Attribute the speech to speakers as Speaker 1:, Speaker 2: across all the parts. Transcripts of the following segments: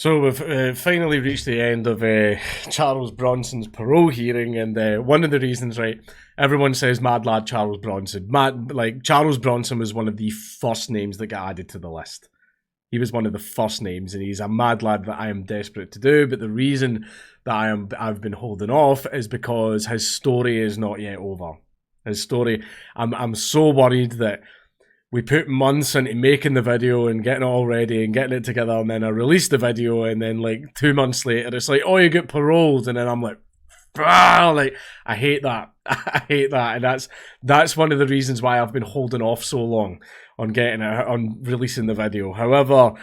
Speaker 1: So we've finally reached the end of Charles Bronson's parole hearing, and one of the reasons, right, everyone says mad lad Charles Bronson. Charles Bronson was one of the first names that got added to the list. He was one of the first names, and he's a mad lad that I am desperate to do, but the reason that I've been holding off is because his story is not yet over. His story, I'm so worried that we put months into making the video and getting it all ready and getting it together, and then I release the video, and then like 2 months later it's like, oh, you get paroled, and then I'm like, I hate that. I hate that, and that's one of the reasons why I've been holding off so long on releasing the video. However,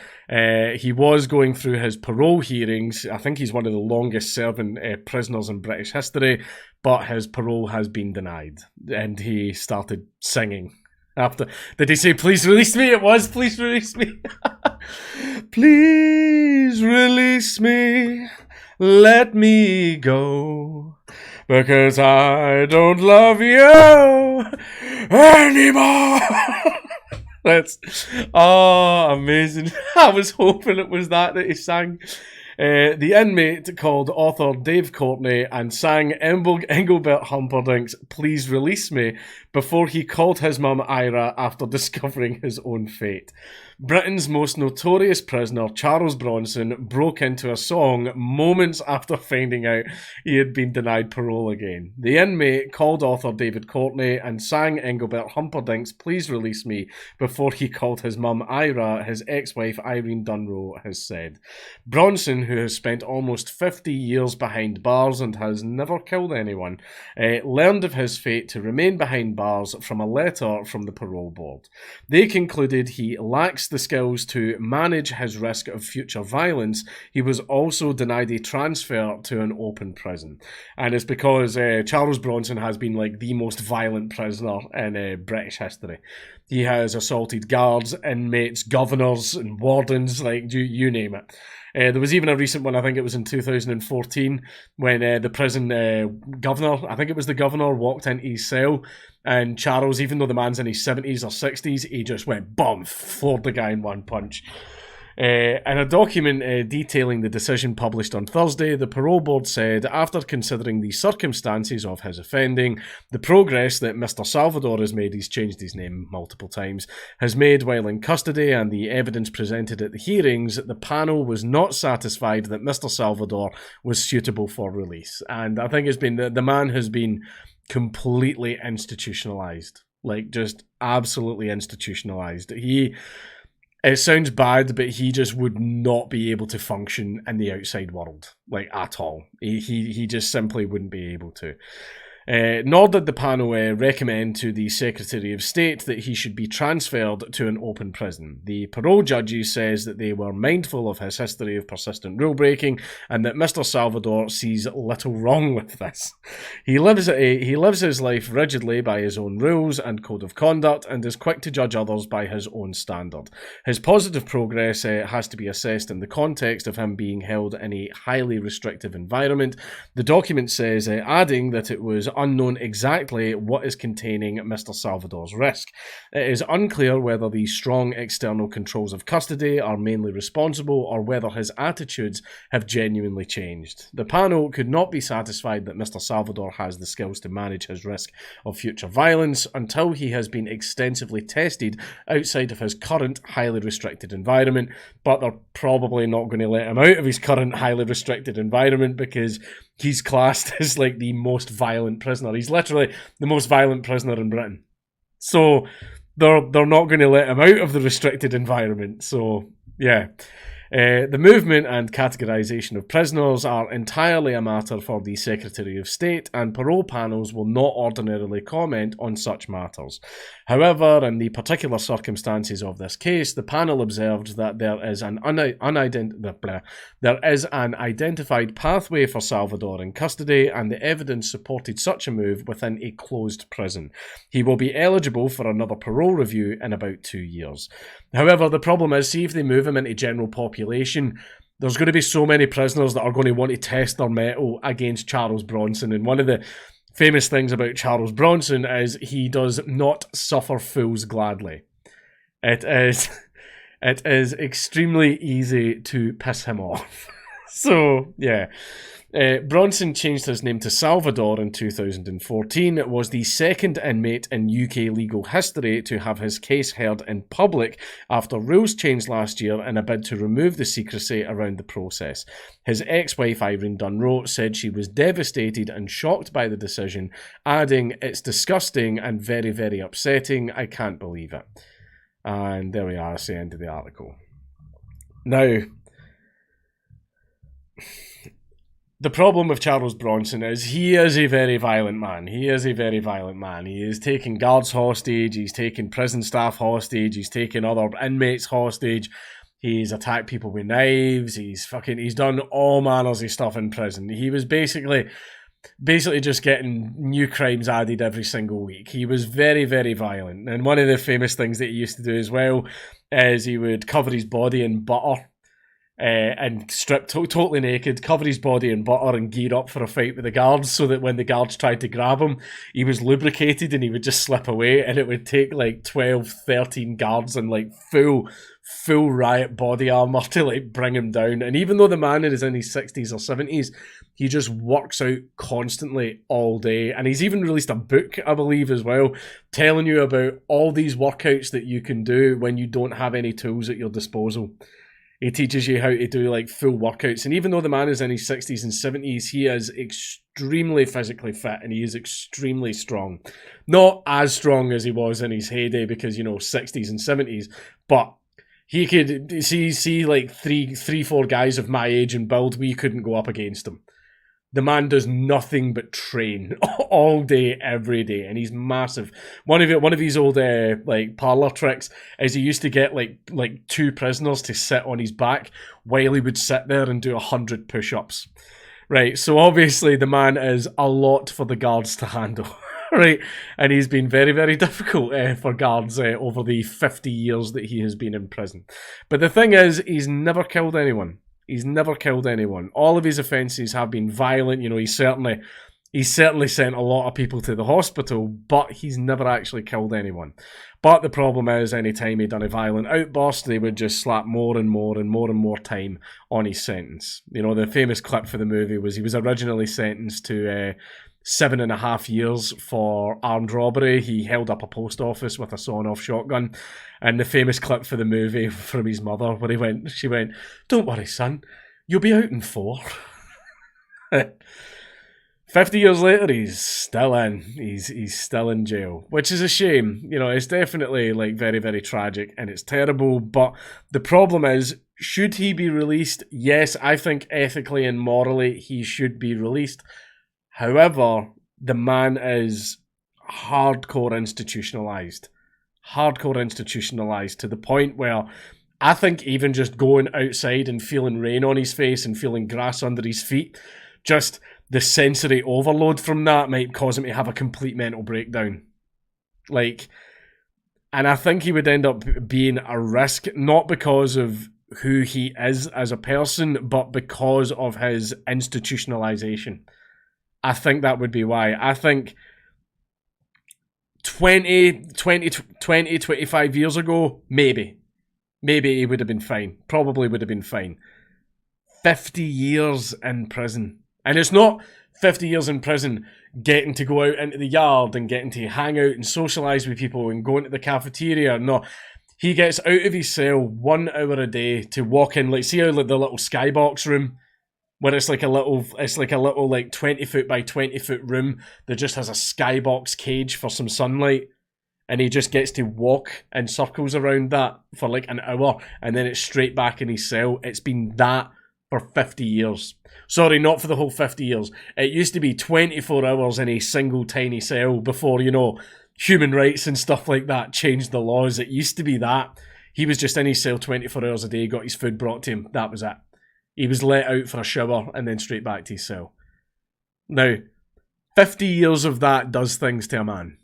Speaker 1: he was going through his parole hearings. I think he's one of the longest serving prisoners in British history, but his parole has been denied, and he started singing. After, did he say, please release me? It was, please release me. Please release me. Let me go. Because I don't love you anymore. That's, oh, amazing. I was hoping it was that he sang. The inmate called author Dave Courtney and sang Engelbert Humperdinck's Please Release Me before he called his mum Ira after discovering his own fate. Britain's most notorious prisoner, Charles Bronson, broke into a song moments after finding out he had been denied parole again. The inmate called author David Courtney and sang Engelbert Humperdinck's Please Release Me before he called his mum Ira, his ex-wife Irene Dunroe has said. Bronson, who has spent almost 50 years behind bars and has never killed anyone, learned of his fate to remain behind bars from a letter from the parole board. They concluded he lacks the skills to manage his risk of future violence. He was also denied a transfer to an open prison. And it's because Charles Bronson has been like the most violent prisoner in British history. He has assaulted guards, inmates, governors, and wardens, like you name it. There was even a recent one, I think it was in 2014, when the prison governor, I think it was the governor, walked into his cell, and Charles, even though the man's in his 70s or 60s, he just went, boom, floored the guy in one punch. In a document detailing the decision published on Thursday, the parole board said, after considering the circumstances of his offending, the progress that Mr. Salvador has made, he's changed his name multiple times, has made while in custody, and the evidence presented at the hearings, the panel was not satisfied that Mr. Salvador was suitable for release. And I think it's been, the man has been completely institutionalized. Like, just absolutely institutionalized. It sounds bad, but he just would not be able to function in the outside world, like, at all. He just simply wouldn't be able to. Nor did the panel recommend to the Secretary of State that he should be transferred to an open prison. The parole judges says that they were mindful of his history of persistent rule-breaking and that Mr. Salvador sees little wrong with this. He lives his life rigidly by his own rules and code of conduct and is quick to judge others by his own standard. His positive progress has to be assessed in the context of him being held in a highly restrictive environment. The document says, adding that it was unknown exactly what is containing Mr. Salvador's risk. It is unclear whether the strong external controls of custody are mainly responsible or whether his attitudes have genuinely changed. The panel could not be satisfied that Mr. Salvador has the skills to manage his risk of future violence until he has been extensively tested outside of his current highly restricted environment, but they're probably not going to let him out of his current highly restricted environment because he's classed as like the most violent prisoner. He's literally the most violent prisoner in Britain. So they're not going to let him out of the restricted environment. So yeah. The movement and categorisation of prisoners are entirely a matter for the Secretary of State, and parole panels will not ordinarily comment on such matters. However, in the particular circumstances of this case, the panel observed that there is an identified pathway for Salvador in custody, and the evidence supported such a move within a closed prison. He will be eligible for another parole review in about 2 years. However, the problem is, see if they move him into general population, there's going to be so many prisoners that are going to want to test their mettle against Charles Bronson. And one of the famous things about Charles Bronson is he does not suffer fools gladly. It It is extremely easy to piss him off. So, yeah. Bronson changed his name to Salvador in 2014. It was the second inmate in UK legal history to have his case heard in public after rules changed last year in a bid to remove the secrecy around the process. His ex-wife Irene Dunroe said she was devastated and shocked by the decision, adding, "It's disgusting and very, very upsetting. I can't believe it." And there we are, that's the end of the article. Now, the problem with Charles Bronson is he is a very violent man. He is a very violent man. He is taking guards hostage. He's taking prison staff hostage. He's taking other inmates hostage. He's attacked people with knives. He's done all manners of stuff in prison. He was basically just getting new crimes added every single week. He was very, very violent. And one of the famous things that he used to do as well is he would cover his body in butter. And strip totally naked, cover his body in butter and gear up for a fight with the guards, so that when the guards tried to grab him, he was lubricated and he would just slip away, and it would take like 12, 13 guards in like full riot body armor to like bring him down. And even though the man is in his 60s or 70s, he just works out constantly all day. And he's even released a book, I believe, as well, telling you about all these workouts that you can do when you don't have any tools at your disposal. He teaches you how to do like full workouts. And even though the man is in his 60s and 70s, he is extremely physically fit and he is extremely strong. Not as strong as he was in his heyday because, 60s and 70s, but he could see like three, four guys of my age and build, we couldn't go up against him. The man does nothing but train all day, every day, and he's massive. One of his old like parlor tricks is he used to get like two prisoners to sit on his back while he would sit there and do 100 push-ups. Right, so obviously the man is a lot for the guards to handle. Right, and he's been very, very difficult for guards over the 50 years that he has been in prison. But the thing is, he's never killed anyone. He's never killed anyone. All of his offences have been violent. He's certainly sent a lot of people to the hospital, but he's never actually killed anyone. But the problem is, any time he'd done a violent outburst, they would just slap more and more and more and more time on his sentence. The famous clip for the movie was he was originally sentenced to 7.5 years for armed robbery. He held up a post office with a sawn-off shotgun. And the famous clip for the movie from his mother, where she went, "Don't worry, son, you'll be out in 4. 50 years later, he's still in. He's still in jail, which is a shame. It's definitely like very, very tragic and it's terrible. But the problem is, should he be released? Yes, I think ethically and morally he should be released. However, the man is hardcore institutionalized to the point where I think even just going outside and feeling rain on his face and feeling grass under his feet, just the sensory overload from that might cause him to have a complete mental breakdown. And I think he would end up being a risk, not because of who he is as a person, but because of his institutionalization. I think that would be why. I think 25 years ago, maybe he would have been fine. Probably would have been fine. 50 years in prison. And it's not 50 years in prison getting to go out into the yard and getting to hang out and socialise with people and go into the cafeteria. No, he gets out of his cell 1 hour a day to walk in, see how the little skybox room, where it's like a little 20 foot by 20 foot room that just has a skybox cage for some sunlight, and he just gets to walk in circles around that for like an hour, and then it's straight back in his cell. It's been that for 50 years. Sorry, not for the whole 50 years. It used to be 24 hours in a single tiny cell before, human rights and stuff like that changed the laws. It used to be that. He was just in his cell 24 hours a day, got his food brought to him. That was it. He was let out for a shower and then straight back to his cell. Now, 50 years of that does things to a man.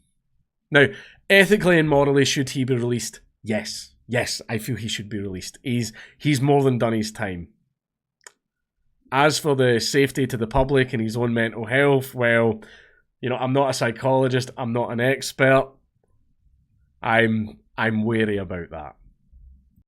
Speaker 1: Now, ethically and morally, should he be released? Yes. Yes, I feel he should be released. He's more than done his time. As for the safety to the public and his own mental health, well, I'm not a psychologist. I'm not an expert. I'm wary about that.